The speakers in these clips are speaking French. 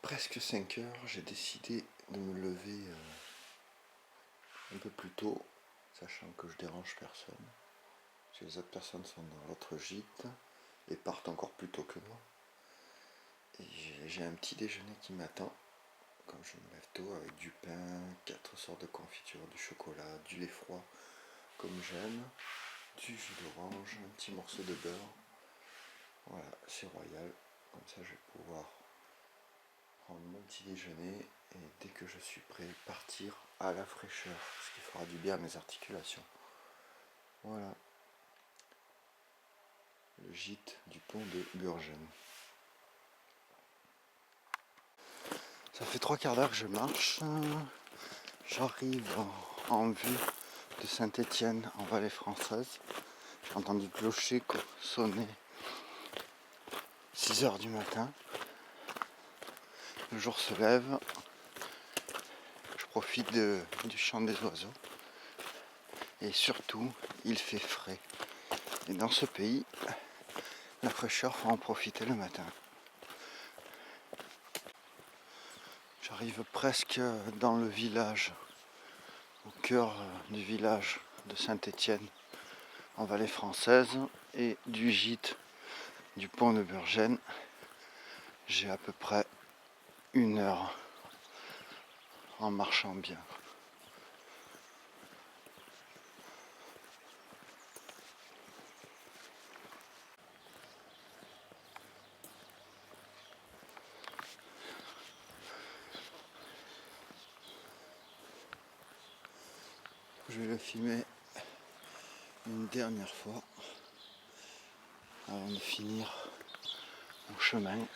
presque 5 heures, j'ai décidé de me lever un peu plus tôt, sachant que je dérange personne. Parce que les autres personnes sont dans l'autre gîte et partent encore plus tôt que moi. Et j'ai un petit déjeuner qui m'attend, comme je me lève tôt, avec du pain, 4 sortes de confitures, du chocolat, du lait froid, comme j'aime, du jus d'orange, un petit morceau de beurre. Voilà, c'est royal. Comme ça, je vais pouvoir prendre mon petit déjeuner et dès que je suis prêt, partir à la fraîcheur, ce qui fera du bien à mes articulations. Voilà, le gîte du pont de Burgène. Ça fait 3/4 d'heure que je marche. J'arrive en vue de Saint-Étienne en Vallée Française. J'ai entendu le clocher sonner 6 heures du matin. Le jour se lève. Je profite du chant des oiseaux. Et surtout, il fait frais. Et dans ce pays, la fraîcheur, faut en profiter le matin. J'arrive presque dans le village, au cœur du village de Saint-Étienne, en Vallée Française, et du gîte du pont de Burgène. J'ai à peu près 1 heure en marchant bien. Je vais le filmer une dernière fois avant de finir mon chemin.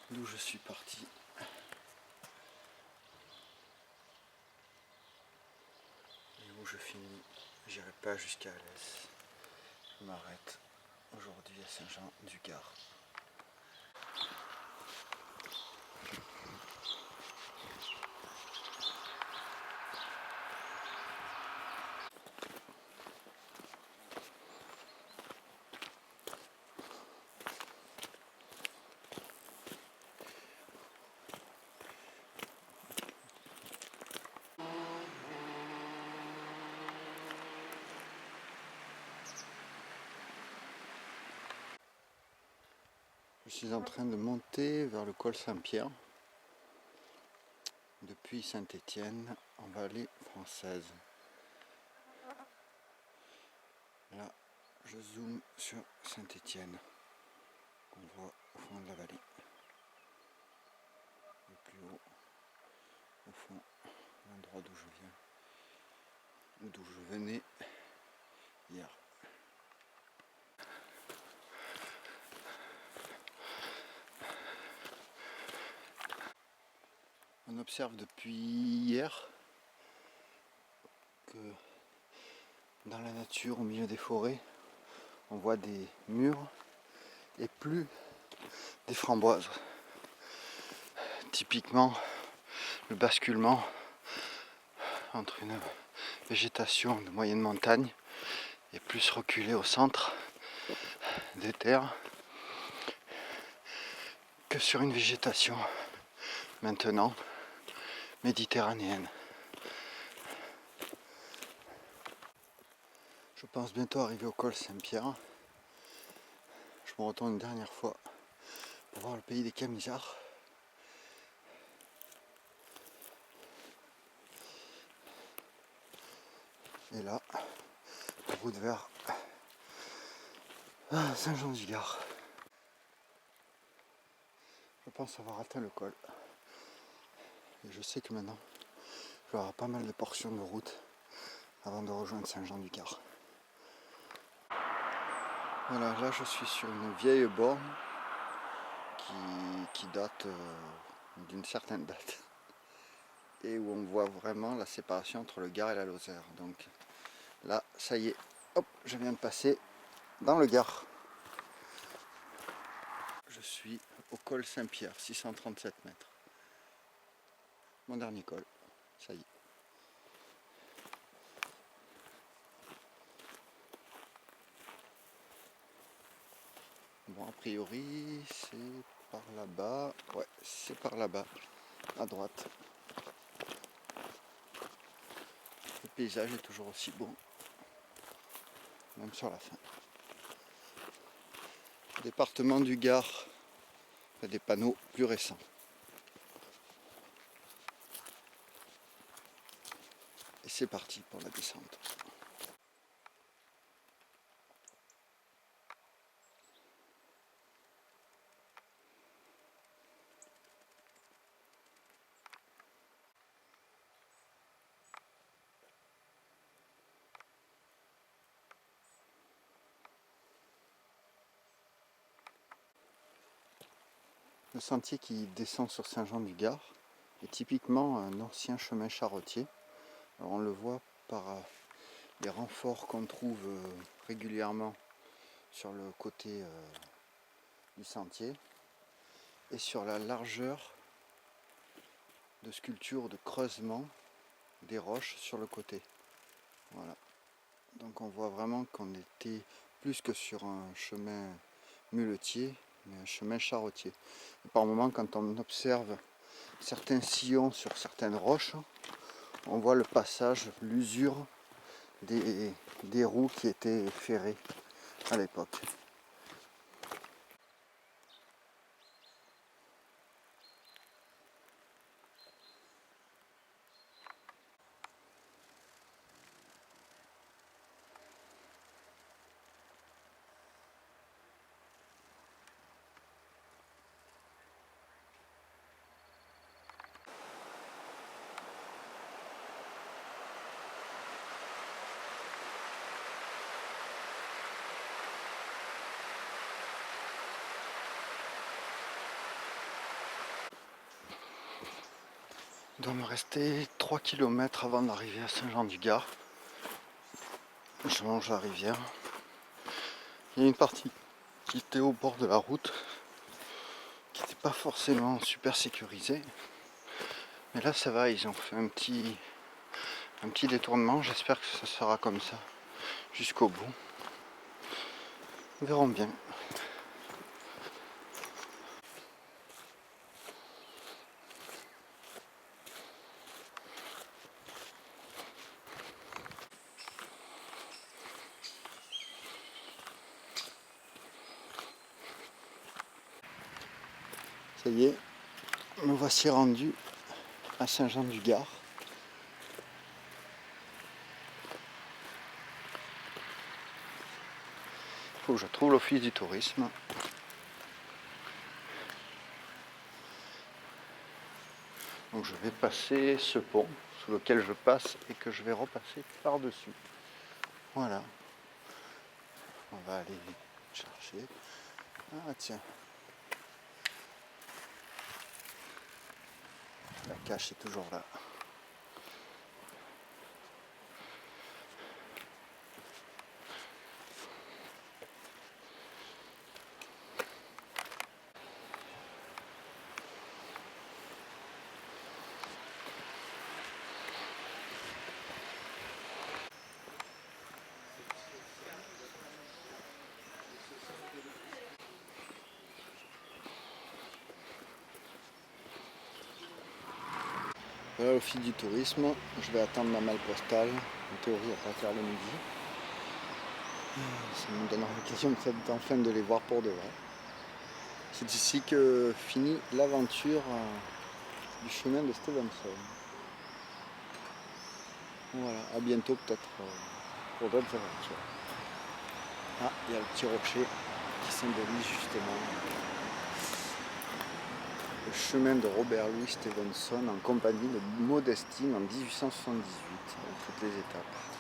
D'où je suis parti. Et où je finis, j'irai pas jusqu'à Alès. Je m'arrête aujourd'hui à Saint-Jean-du-Gard. Je suis en train de monter vers le col Saint-Pierre depuis Saint-Étienne en Vallée Française. Là, je zoome sur Saint-Étienne, qu'on voit au fond de la vallée. Et plus haut, au fond, l'endroit d'où je viens, ou d'où je venais hier. On observe depuis hier que dans la nature, au milieu des forêts, on voit des mûres et plus des framboises. Typiquement, le basculement entre une végétation de moyenne montagne et plus reculée au centre des terres que sur une végétation maintenant méditerranéenne. Je pense bientôt arriver au col Saint-Pierre. Je me retourne une dernière fois pour voir le pays des Camisards. Et là, route vers Saint-Jean-du-Gard. Je pense avoir atteint le col. Et je sais que maintenant, je vais avoir pas mal de portions de route avant de rejoindre Saint-Jean-du-Gard. Voilà, là je suis sur une vieille borne qui date d'une certaine date. Et où on voit vraiment la séparation entre le Gard et la Lozère. Donc là, ça y est, hop, je viens de passer dans le Gard. Je suis au col Saint-Pierre, 637 mètres. Mon dernier col, ça y est. priori c'est par là-bas. Ouais, c'est par là-bas, à droite. Le paysage est toujours aussi beau, même sur la fin. Département du Gard, des panneaux plus récents. Et c'est parti pour la descente. Le sentier qui descend sur Saint-Jean-du-Gard est typiquement un ancien chemin charretier. Alors on le voit par les renforts qu'on trouve régulièrement sur le côté du sentier et sur la largeur de sculpture, de creusement des roches sur le côté. Voilà. Donc on voit vraiment qu'on était plus que sur un chemin muletier, mais un chemin charretier. Et par moments, quand on observe certains sillons sur certaines roches, on voit le passage, l'usure des roues qui étaient ferrées à l'époque. Il doit me rester 3 km avant d'arriver à Saint-Jean-du-Gard. Je longe la rivière. Il y a une partie qui était au bord de la route, qui n'était pas forcément super sécurisée. Mais là ça va, ils ont fait un petit détournement. J'espère que ça sera comme ça jusqu'au bout. Nous verrons bien. Ça y est, me voici rendu à Saint-Jean-du-Gard. Il faut que je trouve l'office du tourisme. Donc je vais passer ce pont sous lequel je passe et que je vais repasser par-dessus. Voilà. On va aller chercher. Ah tiens. La cache est toujours là. Voilà l'office du tourisme. Je vais attendre ma malle postale. En théorie, à partir le midi. Ça me donnera l'occasion enfin de les voir pour de vrai. C'est ici que finit l'aventure du chemin de Stevenson. Voilà, à bientôt peut-être pour d'autres aventures. Ah, il y a le petit rocher qui symbolise justement le chemin de Robert Louis Stevenson en compagnie de Modestine en 1878, avec toutes les étapes.